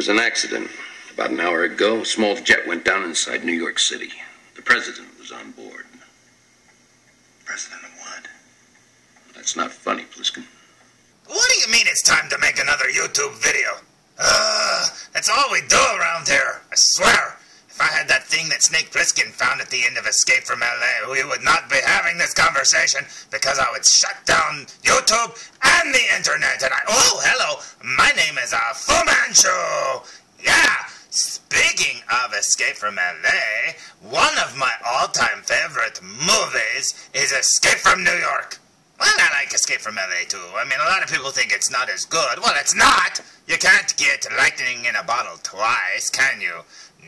was an accident. About an hour ago, a small jet went down inside New York City. The president was on board. President of what? That's not funny, Plissken. What do you mean it's time to make another YouTube video? That's all we do around here. I swear. If I had that thing that Snake Plissken found at the end of Escape from LA, we would not be having this conversation because I would shut down YouTube and the internet. And oh, hello. My name is Fu Manchu. Yeah. Speaking of Escape from LA, one of my all-time favorite movies is Escape from New York. Well, I like Escape from LA too. I mean, a lot of people think it's not as good. Well, it's not. You can't get lightning in a bottle twice, can you?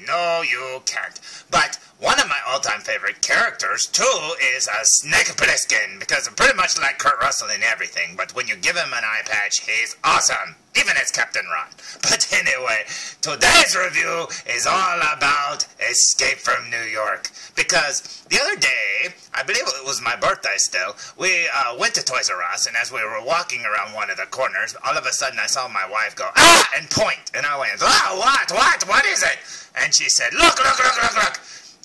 No, you can't. But one of my all-time favorite characters, too, is Snake Plissken, because I'm pretty much like Kurt Russell in everything, but when you give him an eye patch, he's awesome, even as Captain Ron. But anyway, today's review is all about Escape from New York, because the other day, I believe it was my birthday still, we went to Toys R Us, and as we were walking around one of the corners, all of a sudden I saw my wife go, ah, and point, and I went, ah, what is it? And she said, look.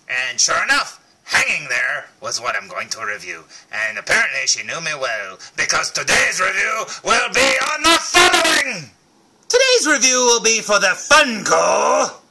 And sure enough, hanging there was what I'm going to review. And apparently she knew me well, because today's review will be on the following! Today's review will be for the Funko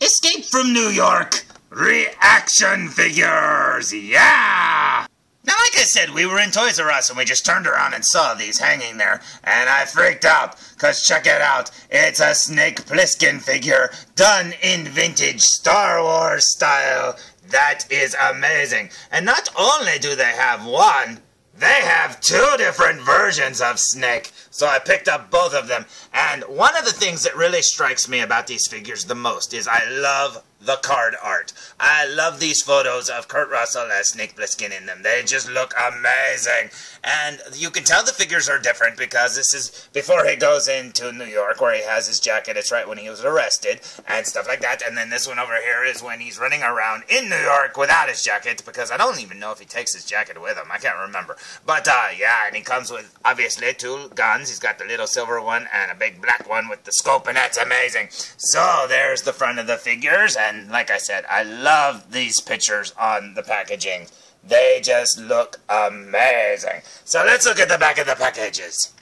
Escape from New York ReAction figures, yeah! Now, like I said, we were in Toys R Us and we just turned around and saw these hanging there, and I freaked out, cause check it out, it's a Snake Plissken figure done in vintage Star Wars style. That is amazing. And not only do they have one, they have two different versions of Snake. So I picked up both of them. And one of the things that really strikes me about these figures the most is I love the card art. I love these photos of Kurt Russell as Snake Plissken in them. They just look amazing. And you can tell the figures are different because this is before he goes into New York where he has his jacket. It's right when he was arrested and stuff like that. And then this one over here is when he's running around in New York without his jacket, because I don't even know if he takes his jacket with him. I can't remember. But yeah, and he comes with obviously two guns. He's got the little silver one and a big black one with the scope, and that's amazing. So there's the front of the figures, and like I said, I love these pictures on the packaging. They just look amazing. So let's look at the back of the packages.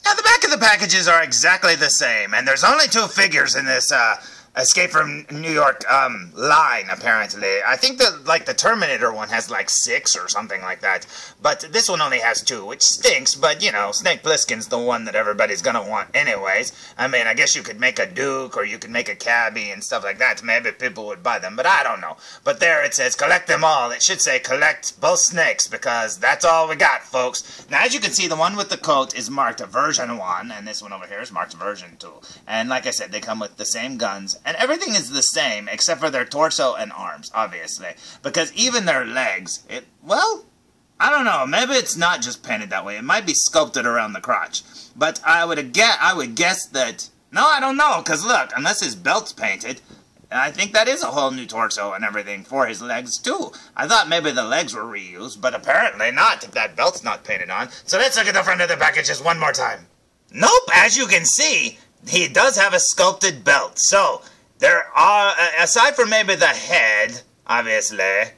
Now the back of the packages are exactly the same, and there's only two figures in this Escape from New York line, apparently. I think the Terminator one has like 6 or something like that, but this one only has 2, which stinks, but you know, Snake Plissken's the one that everybody's gonna want anyways. I mean, I guess you could make a Duke, or you could make a Cabbie and stuff like that. Maybe people would buy them, but I don't know. But there it says, collect them all. It should say collect both snakes, because that's all we got, folks. Now, as you can see, the one with the coat is marked version 1, and this one over here is marked version 2. And like I said, they come with the same guns, and everything is the same, except for their torso and arms, obviously. Because even their legs, well, I don't know, maybe it's not just painted that way. It might be sculpted around the crotch. But I would guess that, no, I don't know, because look, unless his belt's painted, I think that is a whole new torso and everything for his legs, too. I thought maybe the legs were reused, but apparently not, if that belt's not painted on. So let's look at the front of the packages one more time. Nope, as you can see, he does have a sculpted belt. So there are, aside from maybe the head, obviously,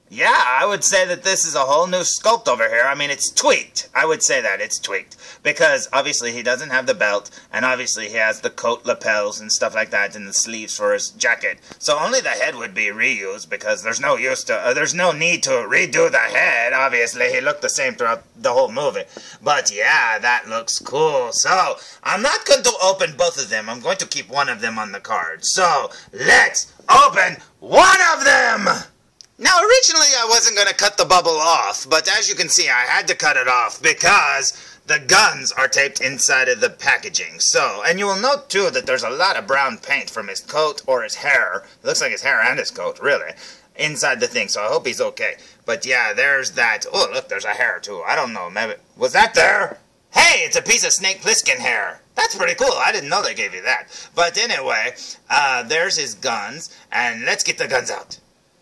yeah, I would say that this is a whole new sculpt over here. I mean, it's tweaked. I would say that it's tweaked. Because, obviously, he doesn't have the belt, and obviously he has the coat lapels and stuff like that, and the sleeves for his jacket. So only the head would be reused, because there's no need to redo the head. Obviously, he looked the same throughout the whole movie. But, yeah, that looks cool. So, I'm not going to open both of them. I'm going to keep one of them on the card. So, let's open one of them! Now, originally I wasn't going to cut the bubble off, but as you can see, I had to cut it off because the guns are taped inside of the packaging. So, and you will note, too, that there's a lot of brown paint from his coat or his hair. It looks like his hair and his coat, really, inside the thing, so I hope he's okay. But yeah, there's that. Oh, look, there's a hair, too. I don't know, maybe, was that there? Hey, it's a piece of Snake Plissken hair. That's pretty cool. I didn't know they gave you that. But anyway, there's his guns, and let's get the guns out.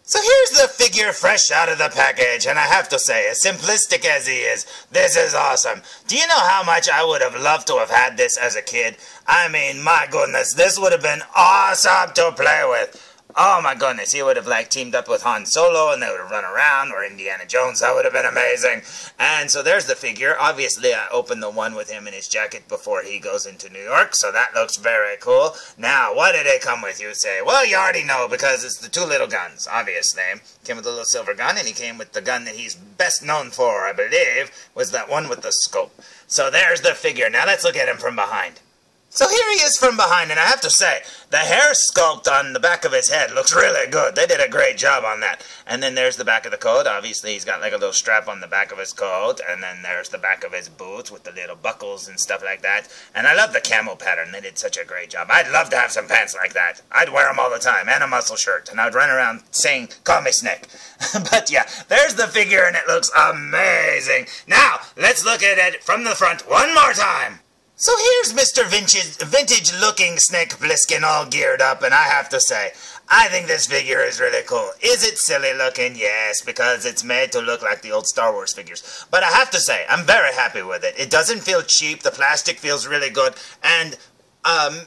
So here's the figure fresh out of the package, and I have to say, as simplistic as he is, this is awesome. Do you know how much I would have loved to have had this as a kid? I mean, my goodness, this would have been awesome to play with. Oh my goodness, he would have like teamed up with Han Solo and they would have run around, or Indiana Jones. That would have been amazing. And so there's the figure. Obviously, I opened the one with him in his jacket before he goes into New York, so that looks very cool. Now, what did it come with, you say? Well, you already know, because it's the two little guns, obviously. Came with a little silver gun, and he came with the gun that he's best known for, I believe, was that one with the scope. So there's the figure. Now let's look at him from behind. So here he is from behind, and I have to say, the hair sculpt on the back of his head looks really good. They did a great job on that. And then there's the back of the coat. Obviously, he's got like a little strap on the back of his coat. And then there's the back of his boots with the little buckles and stuff like that. And I love the camo pattern. They did such a great job. I'd love to have some pants like that. I'd wear them all the time, and a muscle shirt. And I'd run around saying, "Call me Snake." But yeah, there's the figure, and it looks amazing. Now, let's look at it from the front one more time. So here's Mr. Vintage-looking Snake Plissken all geared up, and I have to say, I think this figure is really cool. Is it silly looking? Yes, because it's made to look like the old Star Wars figures. But I have to say, I'm very happy with it. It doesn't feel cheap, the plastic feels really good, and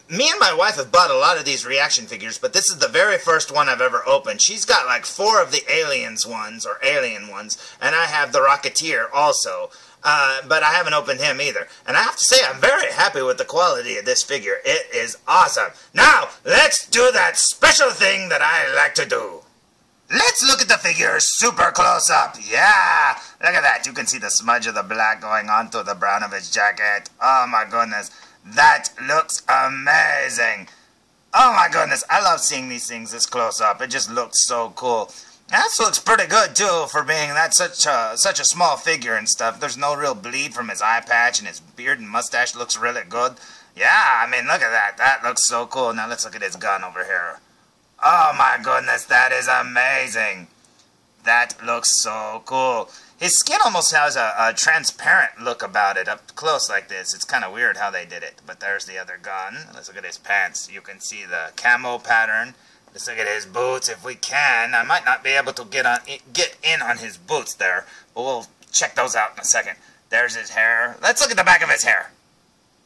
me and my wife have bought a lot of these ReAction figures, but this is the very first one I've ever opened. She's got like 4 of the Aliens ones, or Alien ones, and I have the Rocketeer also. But I haven't opened him either. And I have to say, I'm very happy with the quality of this figure. It is awesome. Now, let's do that special thing that I like to do. Let's look at the figure super close up. Yeah, look at that. You can see the smudge of the black going onto the brown of his jacket. Oh my goodness. That looks amazing. Oh my goodness. I love seeing these things this close up. It just looks so cool. That looks pretty good, too, for being that such a small figure and stuff. There's no real bleed from his eye patch, and his beard and mustache looks really good. Yeah, I mean, look at that. That looks so cool. Now let's look at his gun over here. Oh, my goodness, that is amazing. That looks so cool. His skin almost has a transparent look about it up close like this. It's kind of weird how they did it. But there's the other gun. Let's look at his pants. You can see the camo pattern. Let's look at his boots if we can. I might not be able to get in on his boots there, but we'll check those out in a second. There's his hair. Let's look at the back of his hair.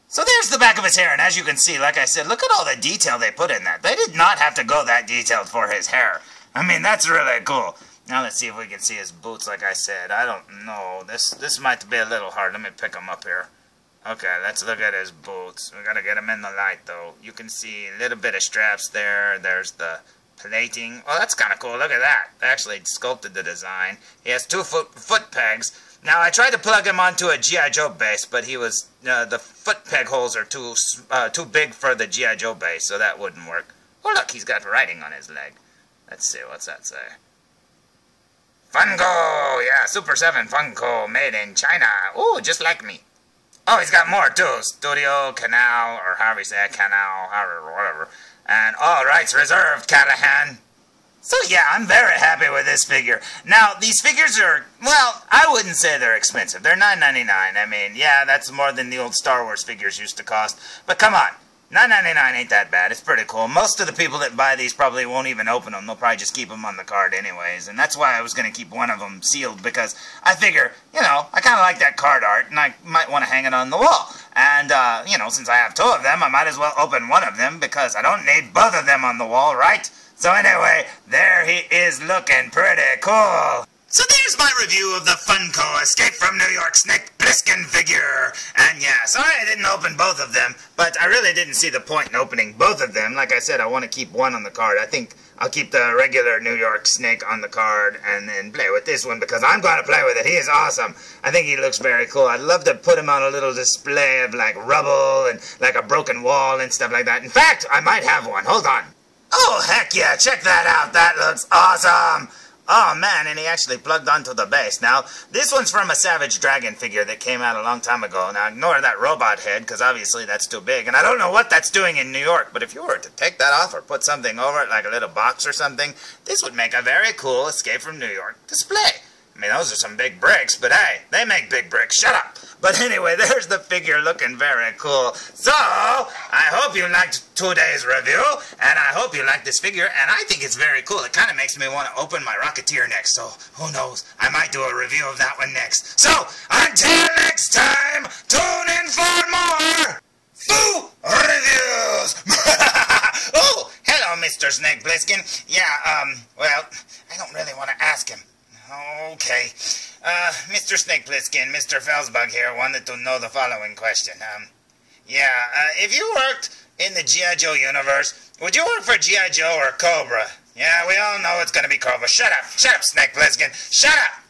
So there's the back of his hair, and as you can see, like I said, look at all the detail they put in that. They did not have to go that detailed for his hair. I mean, that's really cool. Now let's see if we can see his boots, like I said. I don't know. This might be a little hard. Let me pick him up here. Okay, let's look at his boots. We gotta get him in the light, though. You can see a little bit of straps there. There's the plating. Oh, that's kind of cool. Look at that. They actually sculpted the design. He has 2 foot pegs. Now, I tried to plug him onto a G.I. Joe base, but he was the foot peg holes are too big for the G.I. Joe base, so that wouldn't work. Oh, look, he's got writing on his leg. Let's see, what's that say? Funko! Yeah, Super 7 Funko, made in China. Ooh, just like me. Oh, he's got more, too. Studio, Canal, or however you say it, Canal, however, whatever. And all rights reserved, Callahan. So yeah, I'm very happy with this figure. Now, these figures are, well, I wouldn't say they're expensive. They're $9.99. I mean, yeah, that's more than the old Star Wars figures used to cost. But come on, $9.99 ain't that bad. It's pretty cool. Most of the people that buy these probably won't even open them. They'll probably just keep them on the card anyways. And that's why I was going to keep one of them sealed, because I figure, you know, I kind of like that card art, and I might want to hang it on the wall. And, you know, since I have 2 of them, I might as well open one of them, because I don't need both of them on the wall, right? So anyway, there he is looking pretty cool. So there's my review of the Funko Escape from New York Snake Plissken figure. And yeah, sorry I didn't open both of them, but I really didn't see the point in opening both of them. Like I said, I want to keep one on the card. I think I'll keep the regular New York Snake on the card and then play with this one, because I'm going to play with it. He is awesome. I think he looks very cool. I'd love to put him on a little display of like rubble and like a broken wall and stuff like that. In fact, I might have one. Hold on. Oh, heck yeah, check that out. That looks awesome. Oh, man, and he actually plugged onto the base. Now, this one's from a Savage Dragon figure that came out a long time ago. Now, ignore that robot head, because obviously that's too big. And I don't know what that's doing in New York, but if you were to take that off or put something over it, like a little box or something, this would make a very cool Escape from New York display. I mean, those are some big bricks, but hey, they make big bricks. Shut up. But anyway, there's the figure looking very cool. So, I hope you liked today's review, and I hope you liked this figure, and I think it's very cool. It kind of makes me want to open my Rocketeer next, so who knows? I might do a review of that one next. So, until next time, tune in for more Foo Reviews! Oh, hello, Mr. Snake Plissken. Yeah, well, I don't really want to ask him. Okay. Mr. Snake Plissken, Mr. Felzbug here wanted to know the following question. If you worked in the G.I. Joe universe, would you work for G.I. Joe or Cobra? Yeah, we all know it's gonna be Cobra. Shut up, Snake Plissken. Shut up!